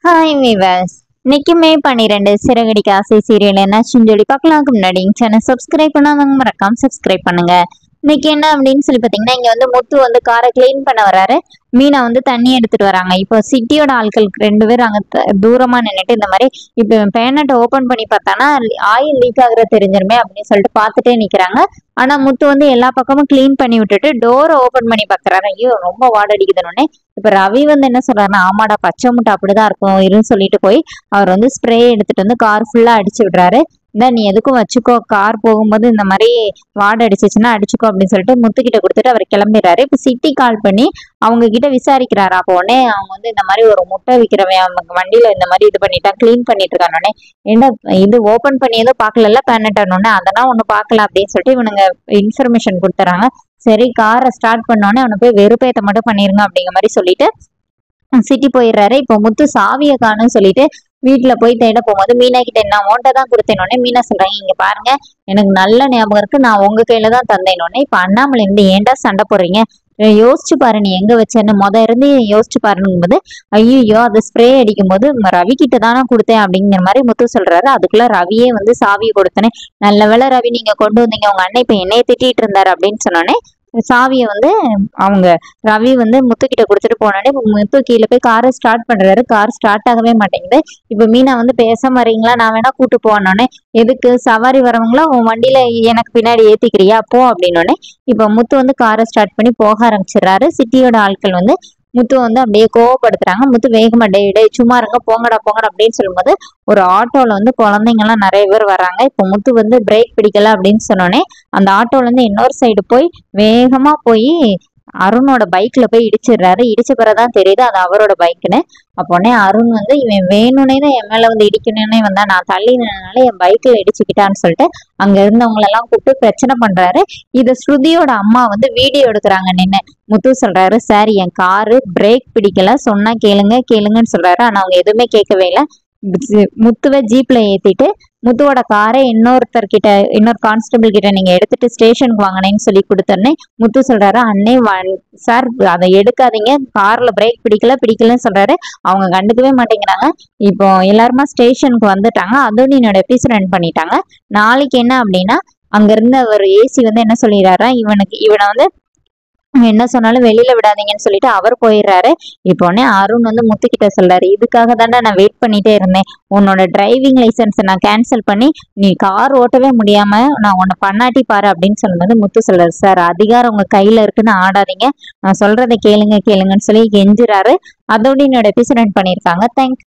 Hi viewers. இன்னைக்கு மே 12 சிறகடிக்க ஆசை serial என்னாச்சுன்னு சொல்லி பார்க்கலாம்க்கு முன்னாடி சேனல் சப்ஸ்கிரைப் பண்ணாதவங்க மறக்காம சப்ஸ்கிரைப் பண்ணுங்க. இன்னைக்கு என்ன அப்படின்னு சொல்லி பார்த்தீங்கன்னா, இங்க வந்து முத்து வந்து காரை கிளீன் பண்ண வராரு. மீனா வந்து தண்ணி எடுத்துட்டு வராங்க. இப்போ சிட்டியோட ஆட்களுக்கு 2 பேர் அங்க தூரமா நின்னுட்டு இந்த மாதிரி இப்போ பேனட்டை ஓபன் பண்ணி பார்த்தானா ஆயில் லீக் ஆகுறது தெரிஞ்சிருமே அப்படின்னு சொல்லிட்டு பார்த்துட்டே நிக்கிறாங்க. ஆனா முத்து வந்து எல்லா பக்கமும் கிளீன் பண்ணி விட்டுட்டு டோரை ஓபன் பண்ணி பாக்குறாரு. ஐயோ ரொம்ப வாடடிக்குதுன்னு. இப்ப ரவி வந்து என்ன சொல்றாருன்னா, ஆமாடா பச்சை முட்டை அப்படிதான் இருக்கும் இருன்னு சொல்லிட்டு போய் அவர் வந்து ஸ்ப்ரே எடுத்துட்டு வந்து கார் ஃபுல்லா அடிச்சு விடுறாரு. இந்த நீ எதுக்கும் வச்சுக்கோ, கார் போகும்போது இந்த மாதிரி வாடை அடிச்சிச்சுன்னா அடிச்சுக்கோ அப்படின்னு சொல்லிட்டு முத்துக்கிட்ட கொடுத்துட்டு அவர் கிளம்பிடுறாரு. இப்ப சிட்டி கால் பண்ணி அவங்க கிட்ட விசாரிக்கிறாரு. அப்போ உடனே அவங்க வந்து இந்த மாதிரி ஒரு முட்டை விற்கிறவன் வண்டியில இந்த மாதிரி இது பண்ணிட்டான், கிளீன் பண்ணிட்டு இருக்கானே, என்ன இது ஓபன் பண்ணி ஏதோ பாக்கல பேனட்டோன்னு, அதெல்லாம் ஒண்ணு பாக்கல அப்படின்னு சொல்லிட்டு இவனுங்க இன்ஃபர்மேஷன் கொடுத்துறாங்க. சரி காரை ஸ்டார்ட் பண்ணோடனே அவனை போய் வெறுப்பேத்த மட்டும் பண்ணிருங்க அப்படிங்கிற மாதிரி சொல்லிட்டு சிட்டி போயிடுறாரு. இப்போ முத்து சாவியை காணும்னு சொல்லிட்டு வீட்டுல போய் தேட போகும்போது மீனா கிட்ட நான் ஓட்ட தான் கொடுத்தேனோடனே மீனா சொல்றாங்க, இங்க பாருங்க எனக்கு நல்ல ஞாபகம் இருக்கு, நான் உங்க கையில தான் தந்தேனோடனே இப்ப அண்ணாமலை இருந்து ஏன்டா சண்டை போடுறீங்க, யோசிச்சு பாரு நீ எங்க வச்சேன்னு இருந்து யோசிச்சு பாருங்கும்போது, ஐயோ அது ஸ்ப்ரே அடிக்கும் போது ரவி கிட்ட தானே கொடுத்தேன் அப்படிங்கிற மாதிரி முத்து சொல்றாரு. அதுக்குள்ள ரவியே வந்து சாவியை கொடுத்தனே, நல்ல வேளை ரவி நீங்க கொண்டு வந்தீங்க, உங்க அண்ணன் இப்ப என்னைய திட்டிட்டு இருந்தாரு அப்படின்னு சொன்னோடனே சாவியை வந்து அவங்க ரவி வந்து முத்துக்கிட்ட கொடுத்துட்டு போனோடனே முத்து கீழே போய் காரை ஸ்டார்ட் பண்றாரு. கார் ஸ்டார்ட் ஆகவே மாட்டேங்குது. இப்ப மீனா வந்து பேச வரீங்களா, நான் வேணா கூட்டு போனோடனே, எதுக்கு சவாரி வரவங்களா உன் வண்டியில எனக்கு பின்னாடி ஏத்திக்கிறியா போ அப்படின்னோடனே இப்ப முத்து வந்து காரை ஸ்டார்ட் பண்ணி போக ஆரம்பிச்சிடுறாரு. சிட்டியோட ஆட்கள் வந்து முத்து வந்து அப்படியே கோவப்படுத்துறாங்க. முத்து வேகமா டே டே சும்மா இருங்க போங்கடா போங்கடா அப்படின்னு சொல்லும்போது ஒரு ஆட்டோல வந்து குழந்தைங்க எல்லாம் நிறைய பேர் வராங்க. இப்போ முத்து வந்து பிரேக் பிடிக்கல அப்படின்னு சொன்னோடனே அந்த ஆட்டோல இருந்து இன்னொரு சைடு போய் வேகமா போய் அருணோட பைக்ல போய் இடிச்சிடுறாரு. இடிச்ச பிறகுதான் தெரியுது அது அவரோட பைக்குன்னு. அப்போனே அருண் வந்து இவன் வேணும்னே தான் என் மேல வந்து இடிக்கணும்னே வந்தா, நான் தள்ளி நின்னால என் பைக்ல இடிச்சுக்கிட்டான்னு சொல்லிட்டு அங்க இருந்தவங்க எல்லாம் கூப்பிட்டு பிரச்சனை பண்றாரு. இத ஸ்ருதியோட அம்மா வந்து வீடியோ எடுக்கிறாங்க நின்று. முத்து சொல்றாரு, சார் என் காரு பிரேக் பிடிக்கல, சொன்னா கேளுங்க கேளுங்கன்னு சொல்றாரு. ஆனா அவங்க எதுவுமே கேட்கவே இல்லை. முத்துவை ஜீப்ல ஏத்திட்டு முத்துவோட காரை இன்னொரு கான்ஸ்டபிள் கிட்ட நீங்க எடுத்துட்டு ஸ்டேஷனுக்கு வாங்கினேன்னு சொல்லி கொடுத்தோன்னே முத்து சொல்றாரு, அண்ணே சார் அதை எடுக்காதீங்க, கார்ல பிரேக் பிடிக்கலன்னு சொல்றாரு. அவங்க கண்டுக்கவே மாட்டேங்கிறாங்க. இப்போ எல்லாருமா ஸ்டேஷனுக்கு வந்துட்டாங்க. அதுவும் என்னோட எபிசோட் ரன் பண்ணிட்டாங்க. நாளைக்கு என்ன அப்படின்னா, அங்க இருந்த ஒரு ஏசி வந்து என்ன சொல்லிடுறாரா, இவனை வந்து என்ன சொன்னாலும் வெளியில விடாதீங்கன்னு சொல்லிட்டு அவர் போயிடுறாரு. இப்போ அருண் வந்து முத்துக்கிட்ட சொல்றாரு, இதுக்காக தாண்டா நான் வெயிட் பண்ணிட்டே இருந்தேன், உன்னோட டிரைவிங் லைசன்ஸை நான் கேன்சல் பண்ணி நீ கார் ஓட்டவே முடியாம நான் உன்னை பண்ணாட்டி பாரு அப்படின்னு சொல்லும்போது முத்து சொல்றாரு, சார் அதிகாரம் உங்க கையில இருக்குன்னு ஆடாதீங்க, நான் சொல்றதை கேளுங்கன்னு சொல்லி கெஞ்சுறாரு. அதோட என்னோட எபிசோட் ரன் பண்ணியிருக்காங்க. தேங்க்ஸ்.